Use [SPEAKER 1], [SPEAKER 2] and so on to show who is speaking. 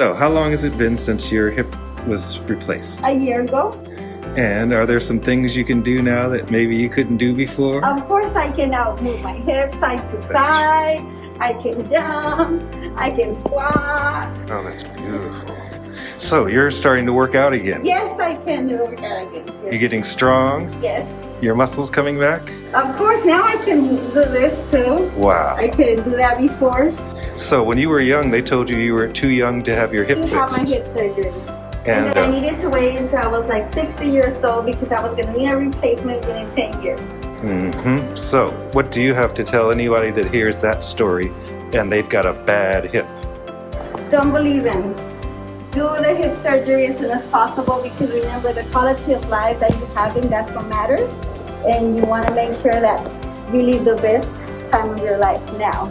[SPEAKER 1] So, how long has it been since your hip was replaced?
[SPEAKER 2] A year ago.
[SPEAKER 1] And are there some things you can do now that maybe you couldn't do before?
[SPEAKER 2] Of course, I can now move my hips side to side. I can jump. I can squat.
[SPEAKER 1] Oh, that's beautiful. So, you're starting to work out again?
[SPEAKER 2] Yes, I can work out again. Yes.
[SPEAKER 1] You're getting strong?
[SPEAKER 2] Yes.
[SPEAKER 1] Your muscles coming back?
[SPEAKER 2] Of course, now I can do this too.
[SPEAKER 1] Wow.
[SPEAKER 2] I couldn't do that before.
[SPEAKER 1] So, when you were young, they told you were too young to have your hip fixed.
[SPEAKER 2] To have my hip surgery.
[SPEAKER 1] And
[SPEAKER 2] then I needed to wait until I was like 60 years old because I was going to need a replacement within 10 years.
[SPEAKER 1] So, what do you have to tell anybody that hears that story and they've got a bad hip?
[SPEAKER 2] Don't believe in. Do the hip surgery as soon as possible because remember the quality of life that you're having, that's what matters. And you want to make sure that you live the best time of your life now.